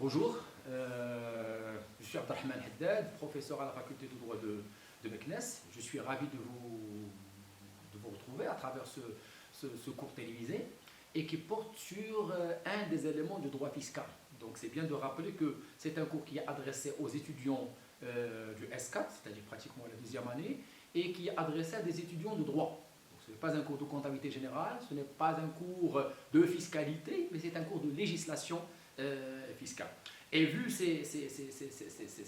Bonjour, je suis Abdelrahman Haddad, professeur à la faculté de droit de Meknès. Je suis ravi de vous retrouver à travers ce cours télévisé et qui porte sur un des éléments du droit fiscal. Donc c'est bien de rappeler que c'est un cours qui est adressé aux étudiants du S4, c'est-à-dire pratiquement la deuxième année, et qui est adressé à des étudiants de droit. Donc, ce n'est pas un cours de comptabilité générale, ce n'est pas un cours de fiscalité, mais c'est un cours de législation fiscale. Et vu ces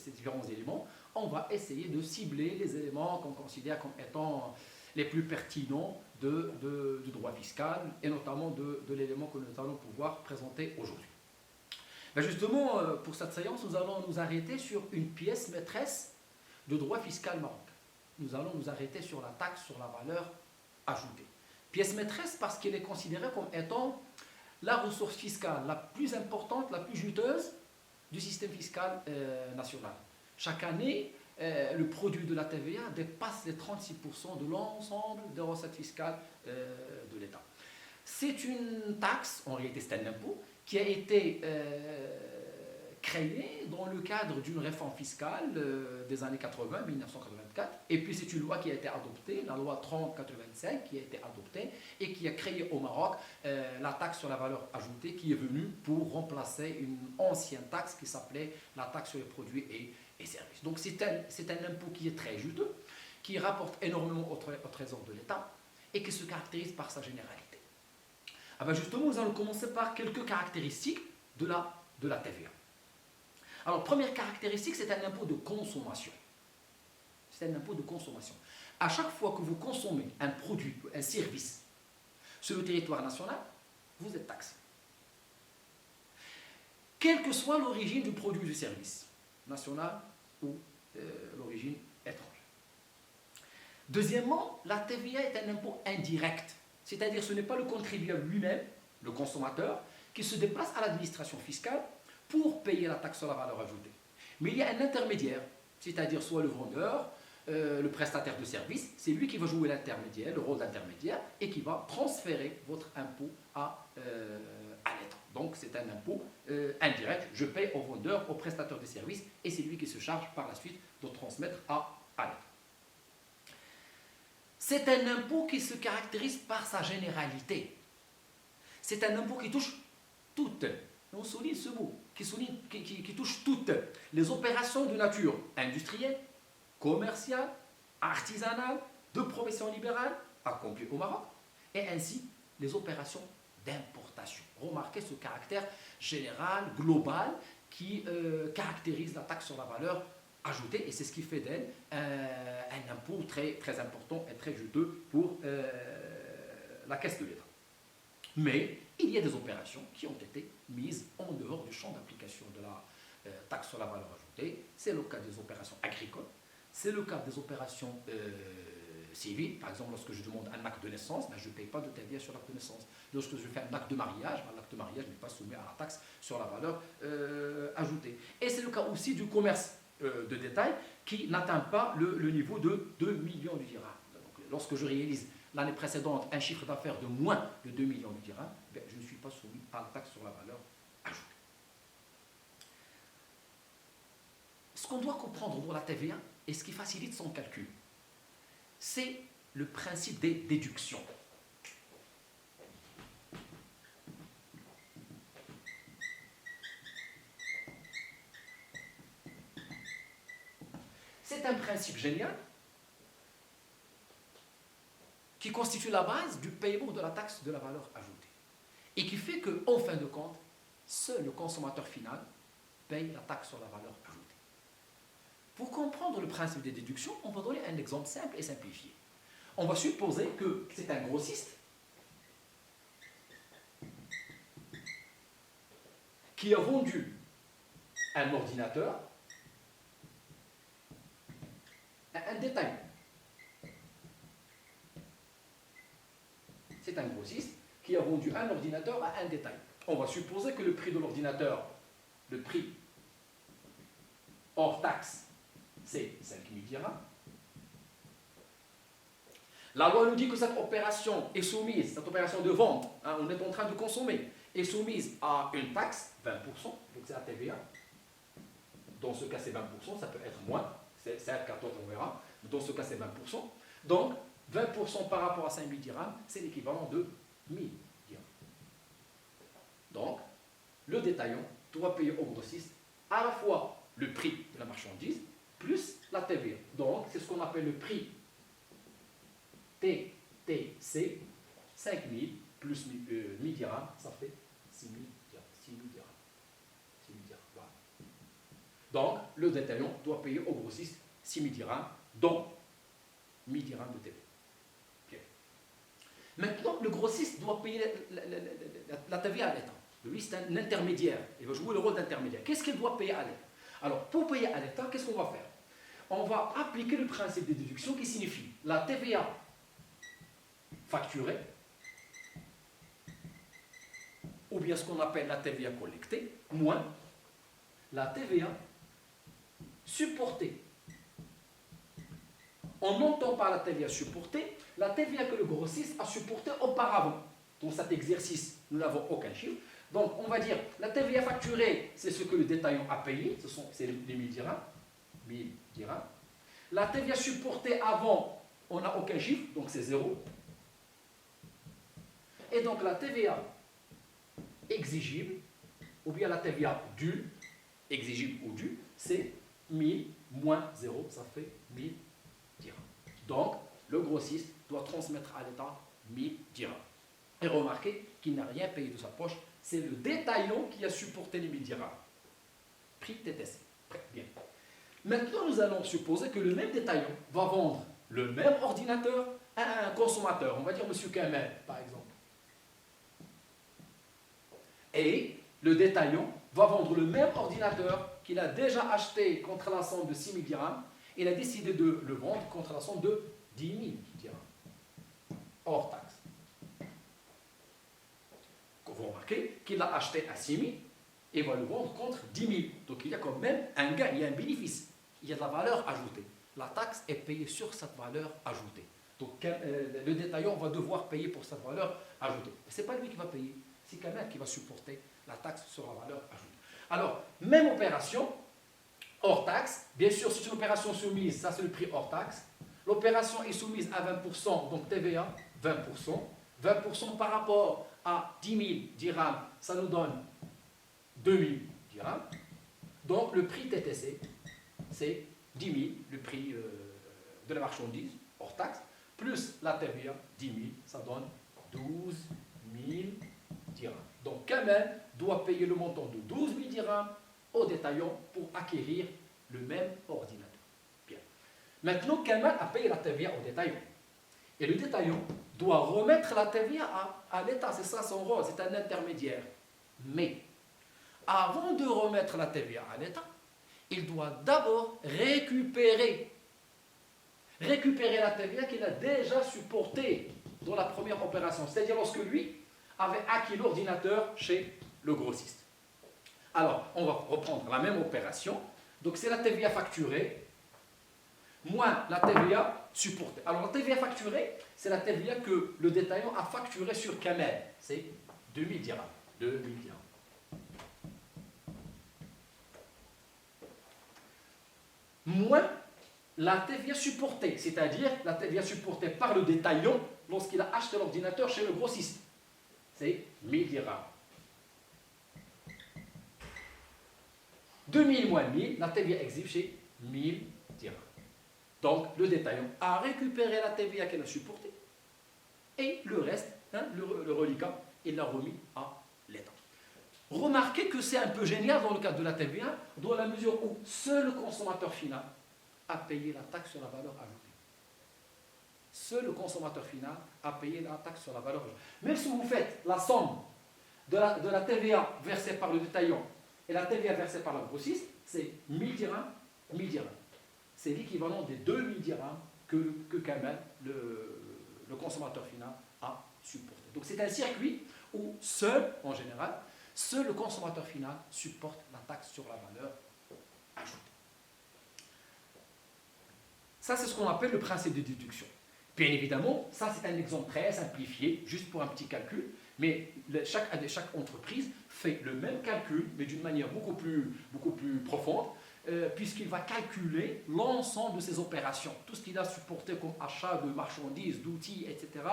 différents éléments, on va essayer de cibler les éléments qu'on considère comme étant les plus pertinents du droit fiscal et notamment de l'élément que nous allons pouvoir présenter aujourd'hui. Ben justement, pour cette séance, nous allons nous arrêter sur une pièce maîtresse de droit fiscal marocain. Nous allons nous arrêter sur la taxe sur la valeur ajoutée. Pièce maîtresse parce qu'elle est considérée comme étant la ressource fiscale la plus importante, la plus juteuse du système fiscal national. Chaque année, le produit de la TVA dépasse les 36% de l'ensemble des recettes fiscales de l'État. C'est une taxe, en réalité c'est un impôt, qui a été créé dans le cadre d'une réforme fiscale des années 80, 1984, et puis c'est une loi qui a été adoptée, la loi 3085, qui a été adoptée et qui a créé au Maroc la taxe sur la valeur ajoutée, qui est venue pour remplacer une ancienne taxe qui s'appelait la taxe sur les produits et services. Donc c'est un impôt qui est très juteux, qui rapporte énormément au trésor de l'État et qui se caractérise par sa généralité. Ah ben justement, nous allons commencer par quelques caractéristiques de la TVA. Alors, première caractéristique, c'est un impôt de consommation. C'est un impôt de consommation. À chaque fois que vous consommez un produit, un service sur le territoire national, vous êtes taxé. Quelle que soit l'origine du produit ou du service, national ou l'origine étrangère. Deuxièmement, la TVA est un impôt indirect. C'est-à-dire ce n'est pas le contribuable lui-même, le consommateur, qui se déplace à l'administration fiscale pour payer la taxe sur la valeur ajoutée. Mais il y a un intermédiaire, c'est-à-dire soit le vendeur, le prestataire de service, c'est lui qui va jouer l'intermédiaire, le rôle d'intermédiaire, et qui va transférer votre impôt à l'État. Donc c'est un impôt indirect, je paye au vendeur, au prestataire de service, et c'est lui qui se charge par la suite de transmettre à l'État. C'est un impôt qui se caractérise par sa généralité. C'est un impôt qui touche toutes, on souligne ce mot, qui touche toutes les opérations de nature industrielle, commerciale, artisanale, de profession libérale, accomplies au Maroc, et ainsi les opérations d'importation. Remarquez ce caractère général, global, qui caractérise la taxe sur la valeur ajoutée, et c'est ce qui fait d'elle un impôt très, très important et très juteux pour la caisse de l'État. Mais il y a des opérations qui ont été mises en dehors du champ d'application de la taxe sur la valeur ajoutée. C'est le cas des opérations agricoles, c'est le cas des opérations civiles. Par exemple, lorsque je demande un acte de naissance, je ne paye pas de TVA sur l'acte de naissance. Lorsque je fais un acte de mariage, l'acte de mariage n'est pas soumis à la taxe sur la valeur ajoutée. Et c'est le cas aussi du commerce de détail qui n'atteint pas le niveau de 2 millions de dirhams. Donc, lorsque je réalise l'année précédente un chiffre d'affaires de moins de 2 millions de dirhams, je ne suis pas soumis à la taxe sur la valeur ajoutée. Ce qu'on doit comprendre dans la TVA et ce qui facilite son calcul, c'est le principe des déductions. C'est un principe génial qui constitue la base du paiement de la taxe de la valeur ajoutée et qui fait qu'en fin de compte, seul le consommateur final paye la taxe sur la valeur ajoutée. Pour comprendre le principe des déductions, on va donner un exemple simple et simplifié. On va supposer que c'est un grossiste qui a vendu un ordinateur à un détaillant. C'est un grossiste qui a vendu un ordinateur à un détaillant. On va supposer que le prix de l'ordinateur, le prix hors taxe, c'est 5 000 dirhams. La loi nous dit que cette opération est soumise, cette opération de vente, on est en train de consommer, est soumise à une taxe, 20%, donc c'est la TVA. Dans ce cas, c'est 20%, ça peut être moins, c'est 7, 14, on verra. Dans ce cas, c'est 20%. Donc, 20% par rapport à 5000 dirhams, c'est l'équivalent de 1000 dirhams. Donc, le détaillant doit payer au grossiste à la fois le prix de la marchandise plus la TVA. Donc, c'est ce qu'on appelle le prix TTC, 5000 plus 1000 dirhams, ça fait 6000 dirhams. 6000 dirhams. 6000 dirhams, voilà. Donc, le détaillant doit payer au grossiste 6000 dirhams, dont 1000 dirhams de TVA. Okay. Maintenant, le grossiste doit payer la TVA à l'État. Lui, c'est un intermédiaire. Il va jouer le rôle d'intermédiaire. Qu'est-ce qu'il doit payer à l'État? Alors, pour payer à l'État, qu'est-ce qu'on va faire? On va appliquer le principe de déduction qui signifie la TVA facturée, ou bien ce qu'on appelle la TVA collectée, moins la TVA supportée. On n'entend pas la TVA supportée, la TVA que le grossiste a supportée auparavant. Dans cet exercice, nous n'avons aucun chiffre. Donc, on va dire, la TVA facturée, c'est ce que le détaillant a payé, c'est les 1000 dirhams. 1000 dirhams. La TVA supportée avant, on n'a aucun chiffre, donc c'est 0. Et donc, la TVA exigible, ou bien la TVA due, exigible ou due, c'est 1000 moins 0, ça fait 1000 dirhams. Donc, le grossiste doit transmettre à l'État 1000 dirhams. Et remarquez qu'il n'a rien payé de sa poche, c'est le détaillant qui a supporté les 1000 dirhams. Prix TTC. Bien. Maintenant, nous allons supposer que le même détaillant va vendre le même ordinateur à un consommateur. On va dire M. Kamel, par exemple. Et le détaillant va vendre le même ordinateur qu'il a déjà acheté contre la somme de 6000 dirhams. Il a décidé de le vendre contre la somme de 10 000 dirhams. Hors taxe. Vous remarquez qu'il l'a acheté à 6 000 et va le vendre contre 10 000. Donc il y a quand même un gain, il y a un bénéfice. Il y a de la valeur ajoutée. La taxe est payée sur cette valeur ajoutée. Donc le détaillant va devoir payer pour cette valeur ajoutée. Ce n'est pas lui qui va payer, c'est quelqu'un qui va supporter la taxe sur la valeur ajoutée. Alors, même opération, hors taxe. Bien sûr, c'est une opération soumise, ça c'est le prix hors taxe. L'opération est soumise à 20%, donc TVA, 20%. 20% par rapport à 10 000 dirhams, ça nous donne 2 000 dirhams. Donc le prix TTC, c'est 10 000, le prix de la marchandise, hors taxe, plus la TVA, 10 000, ça donne 12 000 dirhams. Donc Kamel doit payer le montant de 12 000 dirhams au détaillant pour acquérir le même ordinateur. Bien. Maintenant, Kamel a payé la TVA au détaillant. Et le détaillant doit remettre la TVA à l'État. C'est ça son rôle, c'est un intermédiaire. Mais, avant de remettre la TVA à l'État, il doit d'abord récupérer la TVA qu'il a déjà supportée dans la première opération. C'est-à-dire lorsque lui avait acquis l'ordinateur chez le grossiste. Alors, on va reprendre la même opération. Donc, c'est la TVA facturée moins la TVA supportée. Alors, la TVA facturée, c'est la TVA que le détaillant a facturée sur Kamel. C'est 2000 dirhams. 2000 dirhams. Moins la TVA supportée, c'est-à-dire la TVA supportée par le détaillant lorsqu'il a acheté l'ordinateur chez le grossiste. C'est 1000 dirhams. 2000 moins 1000, la TVA exige chez 1000 dirhams. Donc, le détaillant a récupéré la TVA qu'elle a supportée et le reste, le reliquat, il l'a remis à l'État. Remarquez que c'est un peu génial dans le cadre de la TVA, dans la mesure où seul le consommateur final a payé la taxe sur la valeur ajoutée. Seul le consommateur final a payé la taxe sur la valeur ajoutée. Même si vous faites la somme de la TVA versée par le détaillant et la TVA versée par le grossiste, c'est 1000 dirhams, 1000 dirhams. C'est l'équivalent des 2000 dirhams que Kamel, le consommateur final, a supporté. Donc c'est un circuit où en général, seul le consommateur final supporte la taxe sur la valeur ajoutée. Ça, c'est ce qu'on appelle le principe de déduction. Bien évidemment, ça c'est un exemple très simplifié, juste pour un petit calcul, mais chaque entreprise fait le même calcul, mais d'une manière beaucoup plus profonde, puisqu'il va calculer l'ensemble de ses opérations, tout ce qu'il a supporté comme achat de marchandises, d'outils, etc.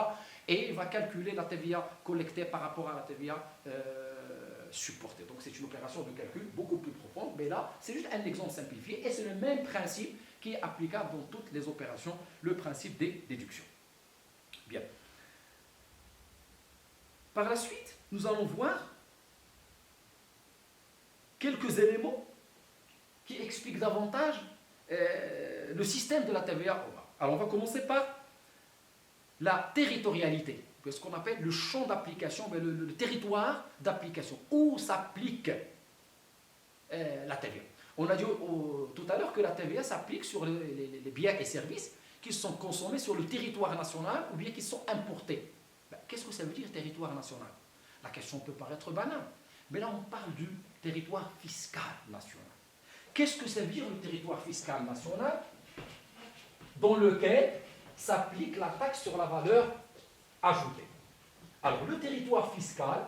Et il va calculer la TVA collectée par rapport à la TVA supportée. Donc c'est une opération de calcul beaucoup plus profonde, mais là c'est juste un exemple simplifié, et c'est le même principe qui est applicable dans toutes les opérations, le principe des déductions. Bien. Par la suite, nous allons voir quelques éléments qui expliquent davantage le système de la TVA. Alors on va commencer par la territorialité, ce qu'on appelle le champ d'application, le territoire d'application, où s'applique la TVA. On a dit tout à l'heure que la TVA s'applique sur les biens et services qui sont consommés sur le territoire national ou bien qui sont importés. Qu'est-ce que ça veut dire territoire national? La question peut paraître banale, mais là on parle du territoire fiscal national. Qu'est-ce que ça veut dire le territoire fiscal national? Dans lequel s'applique la taxe sur la valeur ajoutée. Alors le territoire fiscal,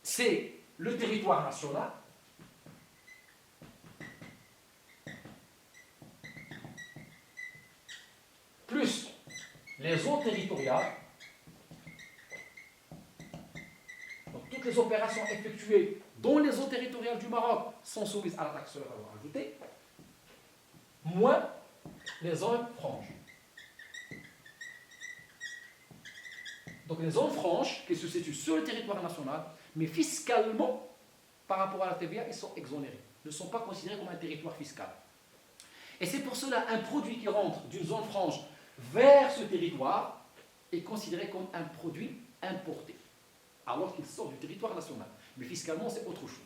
c'est le territoire national plus les zones territoriales. Donc toutes les opérations effectuées dans les zones territoriales du Maroc sont soumises à la taxe sur la valeur ajoutée, moins les zones franches. Donc les zones franches qui se situent sur le territoire national, mais fiscalement, par rapport à la TVA, ils sont exonérés, ne sont pas considérés comme un territoire fiscal. Et c'est pour cela un produit qui rentre d'une zone franche vers ce territoire est considéré comme un produit importé, alors qu'il sort du territoire national. Mais fiscalement, c'est autre chose.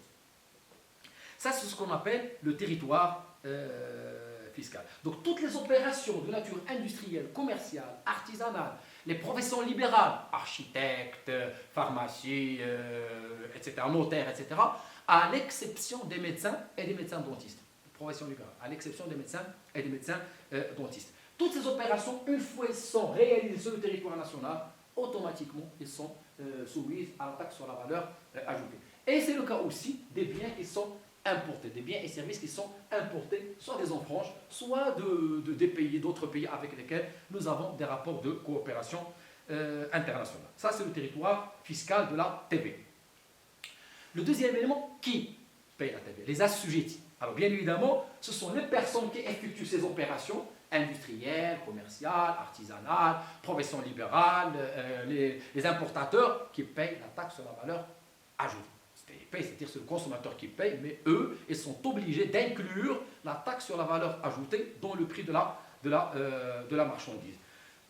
Ça, c'est ce qu'on appelle le territoire fiscal. Donc toutes les opérations de nature industrielle, commerciale, artisanale, les professions libérales, architectes, pharmacie, etc., notaires, etc., à l'exception des médecins et des médecins dentistes. Profession libérale, à l'exception des médecins et des médecins dentistes. Toutes ces opérations, une fois qu'elles sont réalisées sur le territoire national, automatiquement, elles sont soumises à la taxe sur la valeur ajoutée. Et c'est le cas aussi des biens qui sont importés, des biens et services qui sont importés, soit des zones franches, soit des pays, d'autres pays avec lesquels nous avons des rapports de coopération internationale. Ça, c'est le territoire fiscal de la TVA. Le deuxième élément, qui paye la TVA? Les assujettis. Alors, bien évidemment, ce sont les personnes qui effectuent ces opérations industrielles, commerciales, artisanales, professions libérales, les importateurs qui payent la taxe sur la valeur ajoutée. C'est-à-dire c'est le consommateur qui paye, mais eux, ils sont obligés d'inclure la taxe sur la valeur ajoutée dans le prix de la marchandise.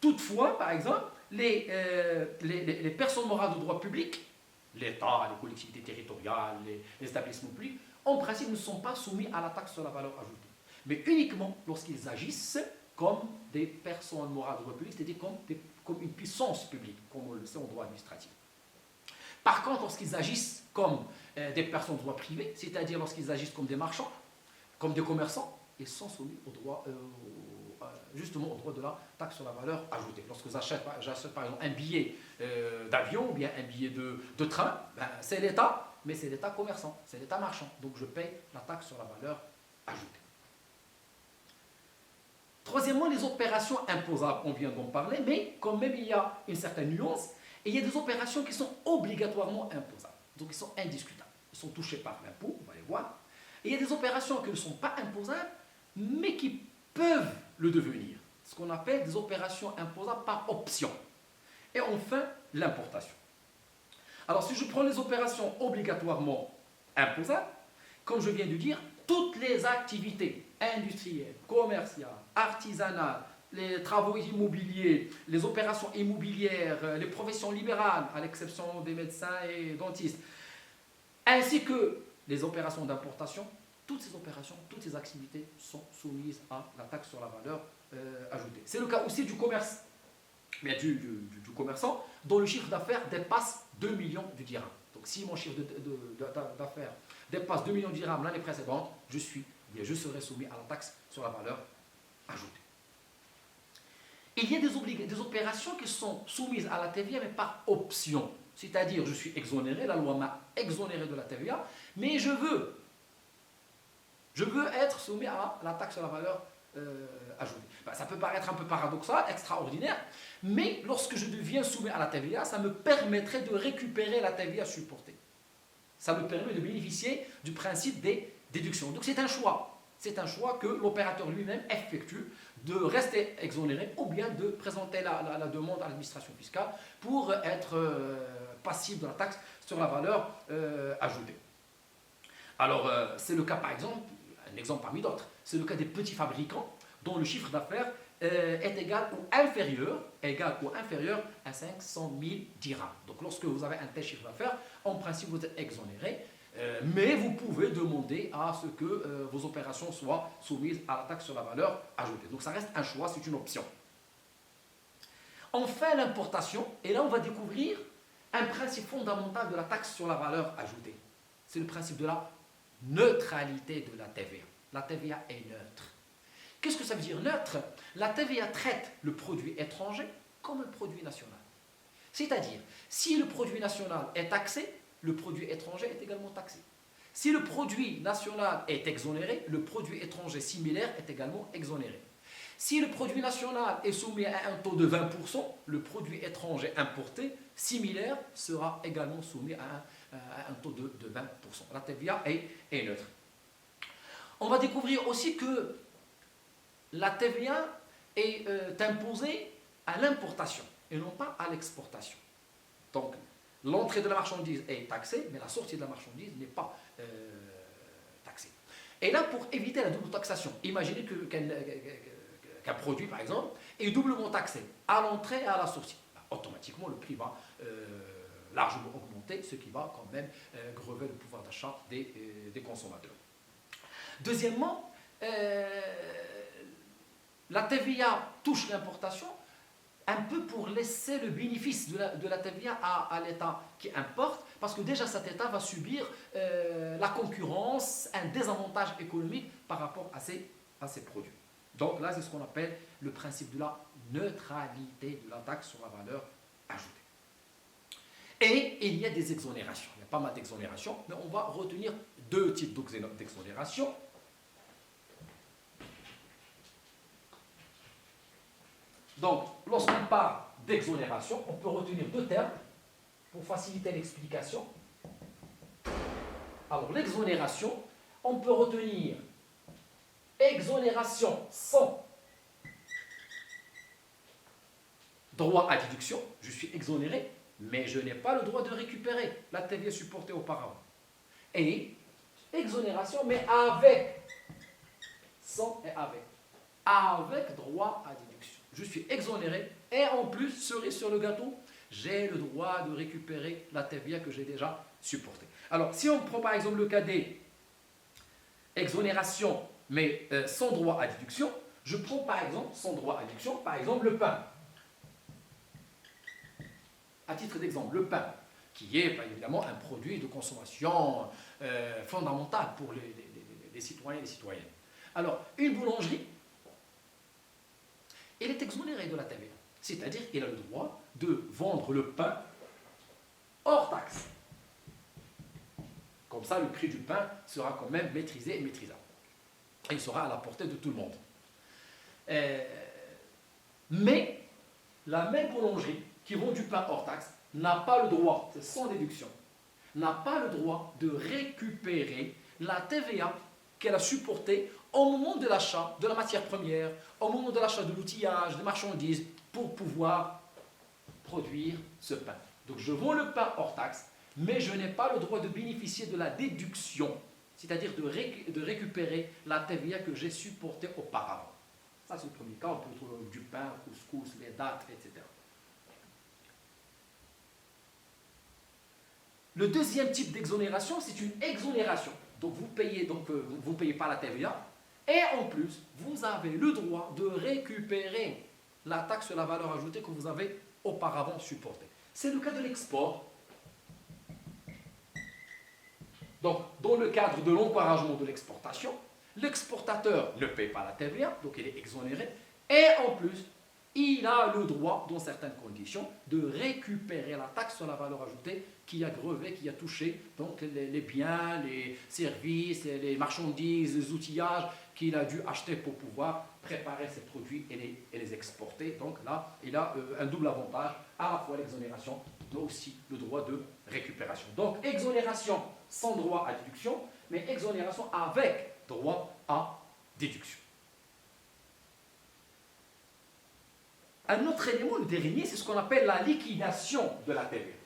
Toutefois, par exemple, les personnes morales de droit public, l'État, les collectivités territoriales, les établissements publics, en principe ne sont pas soumis à la taxe sur la valeur ajoutée, mais uniquement lorsqu'ils agissent comme des personnes morales de droit public, c'est-à-dire comme une puissance publique, comme on le sait en droit administratif. Par contre, lorsqu'ils agissent comme des personnes de droit privé, c'est-à-dire lorsqu'ils agissent comme des marchands, comme des commerçants, ils sont soumis au droit, justement au droit de la taxe sur la valeur ajoutée. Lorsque j'achète par exemple un billet d'avion ou bien un billet de train, ben, c'est l'État, mais c'est l'État commerçant, c'est l'État marchand. Donc je paye la taxe sur la valeur ajoutée. Troisièmement, les opérations imposables, on vient d'en parler, mais quand même il y a une certaine nuance, et il y a des opérations qui sont obligatoirement imposables, donc ils sont indiscutables, ils sont touchés par l'impôt, on va les voir. Et il y a des opérations qui ne sont pas imposables, mais qui peuvent le devenir, ce qu'on appelle des opérations imposables par option. Et enfin, l'importation. Alors si je prends les opérations obligatoirement imposables, comme je viens de dire, toutes les activités industrielles, commerciales, artisanales, les travaux immobiliers, les opérations immobilières, les professions libérales, à l'exception des médecins et dentistes, ainsi que les opérations d'importation, toutes ces opérations, toutes ces activités sont soumises à la taxe sur la valeur ajoutée. C'est le cas aussi du commerce, mais du commerçant dont le chiffre d'affaires dépasse 2 millions de dirhams. Donc si mon chiffre d'affaires dépasse 2 millions de dirhams l'année précédente, je serai soumis à la taxe sur la valeur ajoutée. Il y a des opérations qui sont soumises à la TVA, mais par option. C'est-à-dire, je suis exonéré, la loi m'a exonéré de la TVA, mais je veux être soumis à la taxe sur la valeur ajoutée. Ben, ça peut paraître un peu paradoxal, extraordinaire, mais lorsque je deviens soumis à la TVA, ça me permettrait de récupérer la TVA supportée. Ça me permet de bénéficier du principe des déductions. Donc c'est un choix. C'est un choix que l'opérateur lui-même effectue de rester exonéré ou bien de présenter la demande à l'administration fiscale pour être passible de la taxe sur la valeur ajoutée. Alors, c'est le cas par exemple, un exemple parmi d'autres, c'est le cas des petits fabricants dont le chiffre d'affaires est égal ou inférieur à 500 000 dirhams. Donc, lorsque vous avez un tel chiffre d'affaires, en principe, vous êtes exonéré, mais vous pouvez demander à ce que vos opérations soient soumises à la taxe sur la valeur ajoutée. Donc, ça reste un choix, c'est une option. Enfin, l'importation, et là, on va découvrir un principe fondamental de la taxe sur la valeur ajoutée. C'est le principe de la neutralité de la TVA. La TVA est neutre. Qu'est-ce que ça veut dire neutre? La TVA traite le produit étranger comme un produit national. C'est-à-dire, si le produit national est taxé, le produit étranger est également taxé. Si le produit national est exonéré, le produit étranger similaire est également exonéré. Si le produit national est soumis à un taux de 20%, le produit étranger importé similaire sera également soumis à un taux de 20%. La TVA est neutre. On va découvrir aussi que la TVA est imposée à l'importation et non pas à l'exportation. Donc, l'entrée de la marchandise est taxée, mais la sortie de la marchandise n'est pas taxée. Et là, pour éviter la double taxation, imaginez qu'un produit, par exemple, est doublement taxé à l'entrée et à la sortie. Automatiquement, le prix va largement augmenter, ce qui va quand même grever le pouvoir d'achat des consommateurs. Deuxièmement, la TVA touche l'importation un peu pour laisser le bénéfice de la TVA à l'État qui importe, parce que déjà cet État va subir la concurrence, un désavantage économique par rapport à ces produits. Donc là, c'est ce qu'on appelle le principe de la neutralité de la taxe sur la valeur ajoutée. Et il y a des exonérations. Il y a pas mal d'exonérations, mais on va retenir deux types d'exonérations. Donc, lorsqu'on parle d'exonération, on peut retenir deux termes pour faciliter l'explication. Alors, l'exonération, on peut retenir exonération sans droit à déduction. Je suis exonéré, mais je n'ai pas le droit de récupérer la TVA supportée auparavant. Et exonération, mais avec, sans et avec droit à déduction. Je suis exonéré et en plus, cerise sur le gâteau, j'ai le droit de récupérer la TVA que j'ai déjà supportée. Alors, si on prend par exemple le cas des exonérations, mais sans droit à déduction, je prends par exemple, sans droit à déduction, par exemple le pain. À titre d'exemple, le pain, qui est évidemment un produit de consommation fondamental pour les citoyens et les citoyennes. Alors, une boulangerie, elle est exonérée de la TVA. C'est-à-dire qu'elle a le droit de vendre le pain hors taxe. Comme ça, le prix du pain sera quand même maîtrisé et maîtrisable. Et il sera à la portée de tout le monde. Mais la même boulangerie qui vend du pain hors taxe n'a pas le droit, c'est sans déduction, n'a pas le droit de récupérer la TVA qu'elle a supportée au moment de l'achat de la matière première, au moment de l'achat de l'outillage, des marchandises, pour pouvoir produire ce pain. Donc je vends le pain hors taxe, mais je n'ai pas le droit de bénéficier de la déduction, c'est-à-dire de récupérer la TVA que j'ai supportée auparavant. Ça, c'est le premier cas. On peut trouver du pain, couscous, les dattes, etc. Le deuxième type d'exonération, c'est une exonération. Donc vous payez pas la TVA, et en plus, vous avez le droit de récupérer la taxe sur la valeur ajoutée que vous avez auparavant supportée. C'est le cas de l'export. Donc, dans le cadre de l'encouragement de l'exportation, l'exportateur ne paye pas la TVA, donc il est exonéré, et en plus, il a le droit, dans certaines conditions, de récupérer la taxe sur la valeur ajoutée qui a grevé, qui a touché donc les biens, les services, les marchandises, les outillages qu'il a dû acheter pour pouvoir préparer ces produits et les exporter. Donc là, il a un double avantage, à la fois l'exonération, mais aussi le droit de récupération. Donc exonération sans droit à déduction, mais exonération avec droit à déduction. Un autre élément, le dernier, c'est ce qu'on appelle la liquidation de la TVA.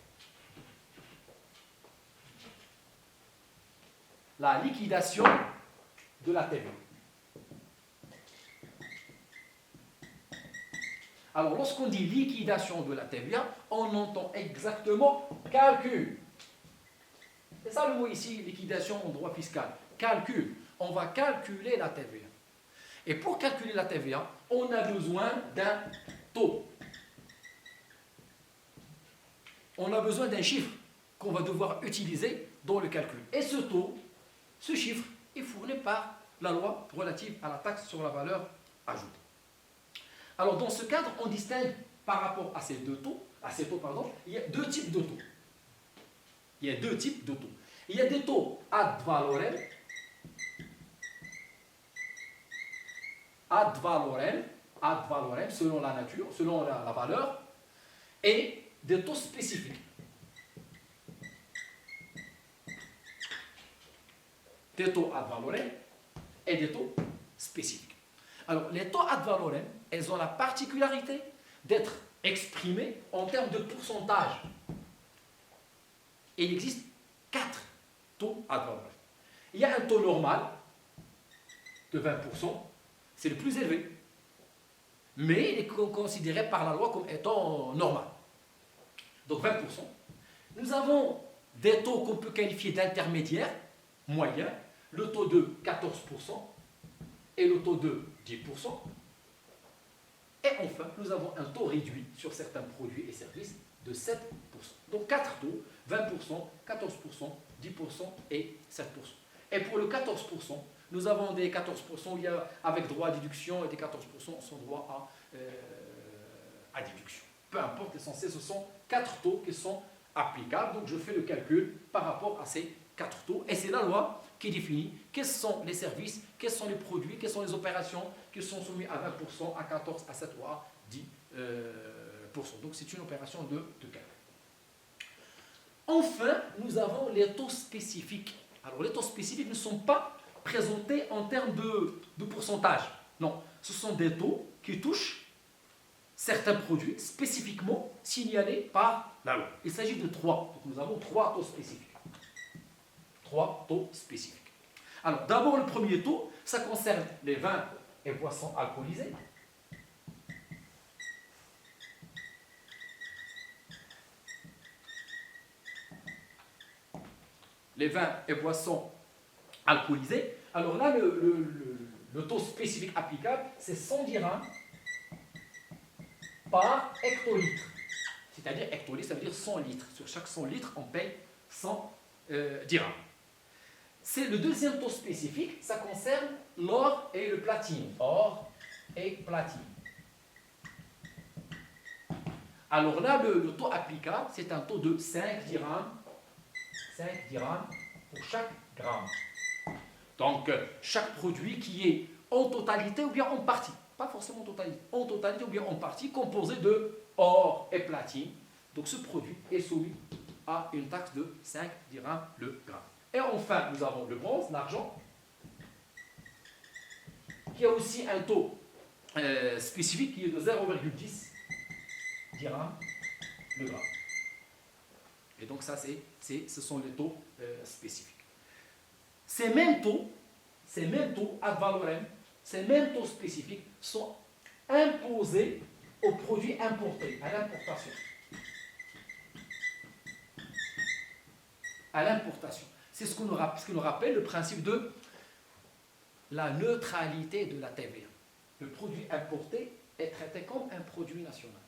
La liquidation de la TVA. Alors, lorsqu'on dit liquidation de la TVA, on entend exactement calcul. C'est ça le mot ici, liquidation en droit fiscal. Calcul. On va calculer la TVA. Et pour calculer la TVA, on a besoin d'un taux. On a besoin d'un chiffre qu'on va devoir utiliser dans le calcul. Et ce taux, ce chiffre, est fourni par la loi relative à la taxe sur la valeur ajoutée. Alors, dans ce cadre, on distingue par rapport à ces taux, il y a deux types de taux. Il y a deux types de taux. Il y a des taux ad valorem, selon la nature, selon la valeur, et des taux spécifiques. Des taux ad valorem et des taux spécifiques. Alors, les taux ad valorem, elles ont la particularité d'être exprimés en termes de pourcentage. Et il existe 4 taux ad valorem. Il y a un taux normal de 20%, c'est le plus élevé, mais il est considéré par la loi comme étant normal. Donc 20%. Nous avons des taux qu'on peut qualifier d'intermédiaires, moyens, le taux de 14% et le taux de 10%. Et enfin, nous avons un taux réduit sur certains produits et services de 7%. Donc 4 taux, 20%, 14%, 10% et 7%. Et pour le 14%, nous avons des 14% avec droit à déduction et des 14% sans droit à déduction. Peu importe, l'essentiel, ce sont 4 taux qui sont applicables. Donc je fais le calcul par rapport à ces 4 taux. Et c'est la loi qui définit quels sont les services, quels sont les produits, quelles sont les opérations qui sont soumis à 20%, à 14%, à 7% ou à 10%. Donc c'est une opération de calcul. Enfin, nous avons les taux spécifiques. Alors les taux spécifiques ne sont pas présentés en termes de pourcentage. Non, ce sont des taux qui touchent certains produits spécifiquement signalés par la loi. Il s'agit de 3. Donc nous avons 3 taux spécifiques. 3 taux spécifiques. Alors d'abord le premier taux, ça concerne les vins et boissons alcoolisés. Les vins et boissons alcoolisés. Alors là, le taux spécifique applicable, c'est 100 dirhams par hectolitre. C'est-à-dire, hectolitre, ça veut dire 100 litres. Sur chaque 100 litres, on paye 100 dirhams. C'est le deuxième taux spécifique, ça concerne l'or et le platine. Or et platine. Alors là, le taux applicable, c'est un taux de 5 dirhams. 5 dirhams pour chaque gramme. Donc, chaque produit qui est en totalité ou bien en partie, pas forcément en totalité, en totalité ou bien en partie, composé de or et platine. Donc, ce produit est soumis à une taxe de 5 dirhams le gramme. Et enfin, nous avons le bronze, l'argent, qui a aussi un taux spécifique qui est de 0,10 dirhams le gramme. Et donc ça, ce sont les taux spécifiques. Ces mêmes taux ad valorem, ces mêmes taux spécifiques sont imposés aux produits importés, à l'importation. À l'importation. C'est ce que nous rappelle le principe de la neutralité de la TVA. Le produit importé est traité comme un produit national.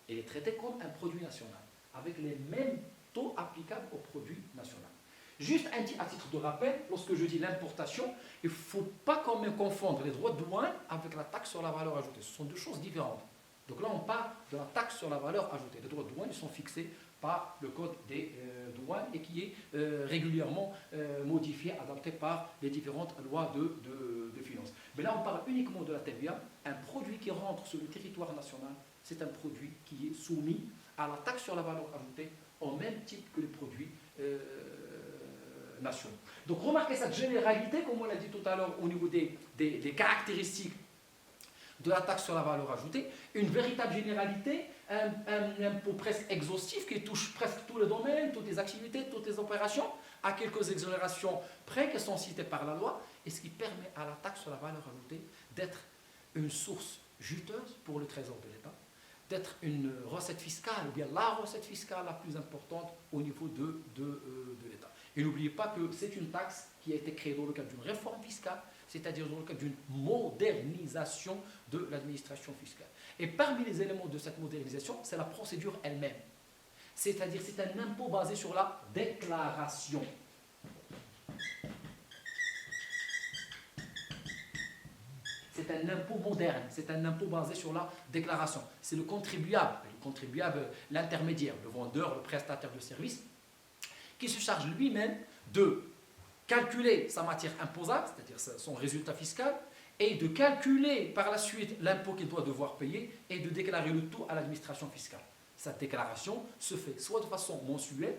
Il est traité comme un produit national, avec les mêmes taux applicables au produit national. Juste à titre de rappel, lorsque je dis l'importation, il ne faut pas quand même confondre les droits de douane avec la taxe sur la valeur ajoutée. Ce sont deux choses différentes. Donc là, on parle de la taxe sur la valeur ajoutée. Les droits de douane ils sont fixés par le code des douanes et qui est régulièrement modifié, adapté par les différentes lois de finances. Mais là, on parle uniquement de la TVA. Un produit qui rentre sur le territoire national, c'est un produit qui est soumis à la taxe sur la valeur ajoutée au même titre que les produits nationaux. Donc remarquez cette généralité, comme on l'a dit tout à l'heure, au niveau des caractéristiques de la taxe sur la valeur ajoutée, une véritable généralité, un impôt presque exhaustif qui touche presque tous les domaines, toutes les activités, toutes les opérations, à quelques exonérations près qui sont citées par la loi, et ce qui permet à la taxe sur la valeur ajoutée d'être une source juteuse pour le trésor de l'État, d'être une recette fiscale, ou bien la recette fiscale la plus importante au niveau de l'État. Et n'oubliez pas que c'est une taxe qui a été créée dans le cadre d'une réforme fiscale, c'est-à-dire dans le cadre d'une modernisation de l'administration fiscale. Et parmi les éléments de cette modernisation, c'est la procédure elle-même. C'est-à-dire c'est un impôt basé sur la déclaration. C'est un impôt moderne, c'est un impôt basé sur la déclaration. C'est le contribuable, l'intermédiaire, le vendeur, le prestataire de service, qui se charge lui-même de calculer sa matière imposable, c'est-à-dire son résultat fiscal, et de calculer par la suite l'impôt qu'il doit devoir payer et de déclarer le tout à l'administration fiscale. Cette déclaration se fait soit de façon mensuelle,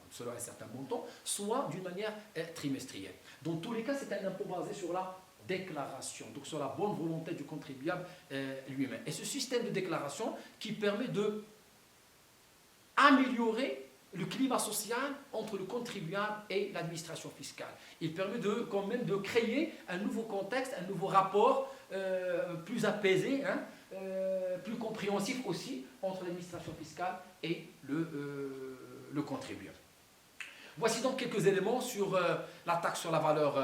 selon un certain montant, soit d'une manière trimestrielle. Dans tous les cas, c'est un impôt basé sur la déclaration, donc sur la bonne volonté du contribuable lui-même. Et ce système de déclaration qui permet de améliorer le climat social entre le contribuable et l'administration fiscale. Il permet quand même de créer un nouveau contexte, un nouveau rapport plus apaisé, plus compréhensif aussi entre l'administration fiscale et le contribuable. Voici donc quelques éléments sur la taxe sur la valeur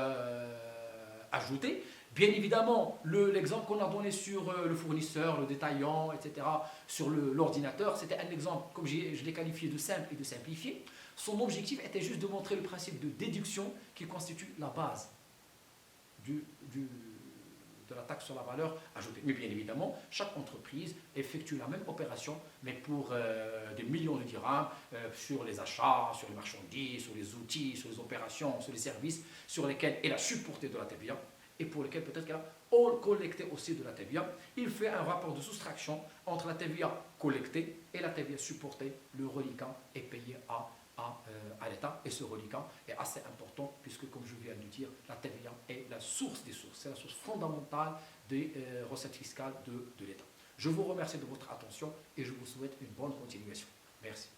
ajoutée. Bien évidemment, l'exemple qu'on a donné sur le fournisseur, le détaillant, etc., sur l'ordinateur, c'était un exemple, comme je l'ai qualifié de simple et de simplifié. Son objectif était juste de montrer le principe de déduction qui constitue la base de la taxe sur la valeur ajoutée. Mais bien évidemment, chaque entreprise effectue la même opération, mais pour des millions de dirhams sur les achats, sur les marchandises, sur les outils, sur les opérations, sur les services sur lesquels elle a supporté de la TVA et pour lesquels peut-être qu'elle a collecté aussi de la TVA. Il fait un rapport de soustraction entre la TVA collectée et la TVA supportée. Le reliquat est payé à l'État et ce reliquat est assez important puisque, comme je viens de dire, la TVA est la source des sources, c'est la source fondamentale des recettes fiscales de l'État. Je vous remercie de votre attention et je vous souhaite une bonne continuation. Merci.